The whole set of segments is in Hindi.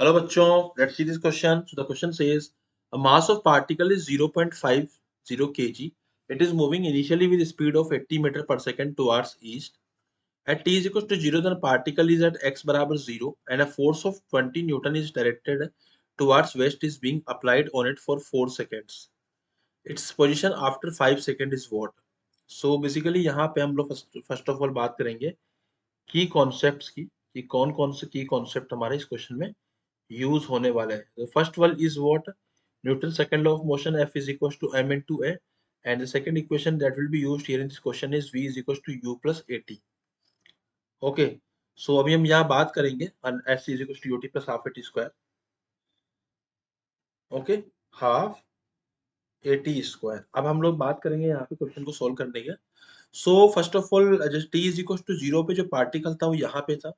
Hello बच्चों, let's see this question. So the question says a mass of particle is 0.50 kg. It is moving initially with speed of 80 meter per second towards east. At t is equals to 0, then particle is at x बराबर 0 and a force of 20 Newton is directed towards west is being applied on it for 4 seconds. Its position after 5 seconds is what? So basically यहाँ पे हम लोग first of all बात करेंगे की कॉन्सेप्ट्स की कि कौन कौन से की कॉन्सेप्ट हमारे इस क्वेश्चन में यूज होने वाला है. The first one is what? Newton's second law of motion, F is equals to m into a, and the second equation that will be used here in this question is V is equals to U plus AT. Okay, so अभी हम यहाँ बात करेंगे S is equals to UT plus half AT square. Okay, half AT square. अब हम लोग बात करेंगे यहाँ पे क्वेश्चन को सोल्व करने के. So first of all, just t is equals to 0 पे जो पार्टिकल था वो यहाँ पे था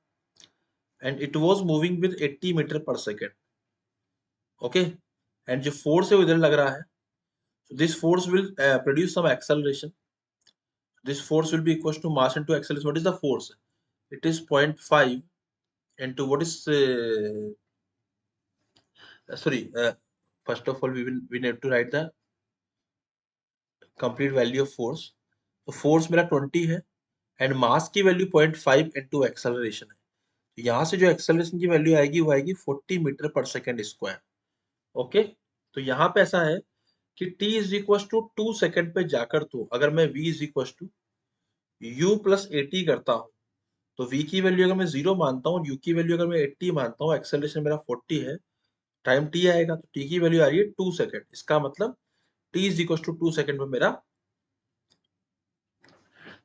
and it was moving with 80 metre पर सेकेंड. Okay, and जो फोर्स है वो इधर लग रहा है. So this force will produce some acceleration. This force will be equals to mass into acceleration. What is the force? It is 0.5 into what is sorry. First of all, we need to write the complete value of force. तो force मेरा 20 है and mass की value 0.5 into acceleration है. तो यहाँ से जो acceleration की value आएगी वो आएगी 40 मीटर पर सेकेंड स्क्वायर. ओके, तो यहाँ पे ऐसा है कि t is equal to 2 second पे जाकर तो अगर मैं v is equal to u plus 80 करता हूँ तो v की वैल्यू अगर मैं 0 मानता हूँ, u की वैल्यू अगर मैं 80 मानता हूँ, एक्सेलरेशन मेरा 40 है, टाइम t आएगा तो t की वैल्यू आ रही है 2 सेकेंड. इसका मतलब t is equal to 2 second पे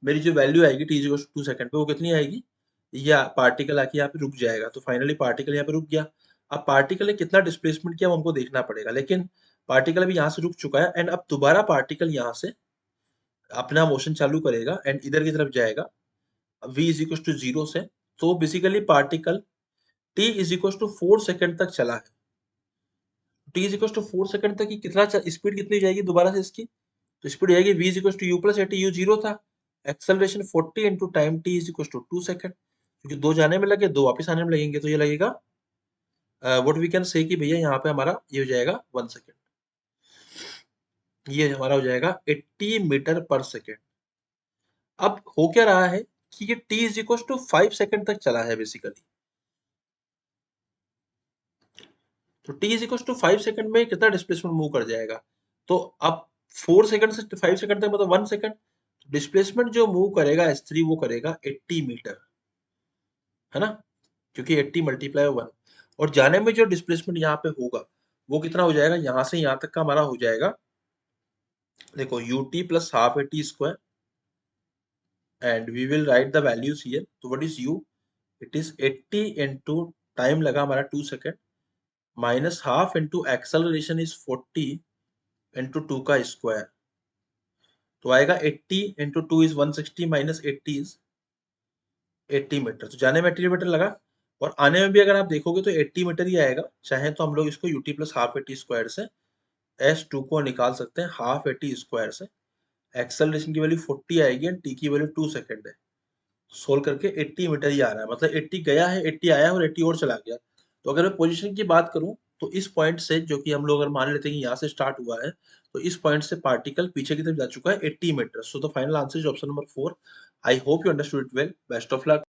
मेरी जो वैल्यू आएगी t is equal to 2 second पे वो कितनी आएगी? या पार्टिकल आके यहाँ पे रुक जाएगा. तो फाइनली पार्टिकल यहाँ पे रुक गया. अब पार्टिकल ने कितना डिस्प्लेसमेंट किया वो हमको देखना पड़ेगा, लेकिन पार्टिकल अभी यहाँ से रुक चुका है एंड अब दोबारा पार्टिकल यहाँ से अपना मोशन चालू करेगा एंड इधर की तरफ जाएगा v इज इक्वल टू 0 से. तो basically particle t is equal to 4 second तक चला है. t is equal to 4 second तक की कितना स्पीड कितनी जाएगी दोबारा से इसकी? तो स्पीड जाएगी v is equal to u plus 80. u 0 था, acceleration 40 into time t is equal to 2 second. क्योंकि दो जाने में लगे दो वापस आने में लगेंगे तो ये लगेगा व्हाट वी कैन से कि भैया यहाँ पे हमारा ये हो जाएगा 1 सेकंड. ये हमारा हो जाएगा 80 मीटर पर सेकंड. अब हो क्या रहा है कि ये t is equal to 5 second तक चला है बेसिकली. तो t is equal to 5 second में कितना डिस्प्लेसमेंट मूव कर जाएगा? तो अब 4 सेकंड से 5 सेकंड तक मतलब 1 सेकंड. डिस्प्लेसमेंट जो मूव करेगा S3 वो करेगा 80 मीटर, है ना, क्योंकि 80 मल्टीप्लाई 1. और जाने में जो डिस्प्लेसमेंट यहाँ पे होगा वो कितना हो जाएगा? यहाँ से यहाँ तक का हमारा हो जाएगा, देखो ut plus half AT square and we will write the values here. तो what is u? It is 80 into time लगा हमारा 2 second minus half into acceleration is 40 into 2 का स्क्वायर. तो आएगा 80 into 2 is 160 minus 80 is 80 metre. तो जाने में 80 मीटर लगा और आने में भी अगर आप देखोगे तो 80 मीटर ही आएगा. चाहे तो हम लोग इसको ut plus half AT square से S2 को निकाल सकते हैं हाफ AT स्क्वायर से. एक्सेलरेशन की वैल्यू 40 आएगी एंड t की वैल्यू 2 सेकंड है. सोल्व करके 80 मीटर ही आ रहा है, मतलब 80 गया है, 80 आया है और 80 और चला गया. तो अगर मैं पोजीशन की बात करूं तो इस पॉइंट से, जो कि हम लोग अगर मान लेते हैं कि यहाँ से स्टार्ट हुआ है, तो इस पॉइंट से पार्टिकल पीछे की तरफ जा चुका है 80 metre. So the final answer is option number 4. I hope you understood it well. Best of luck.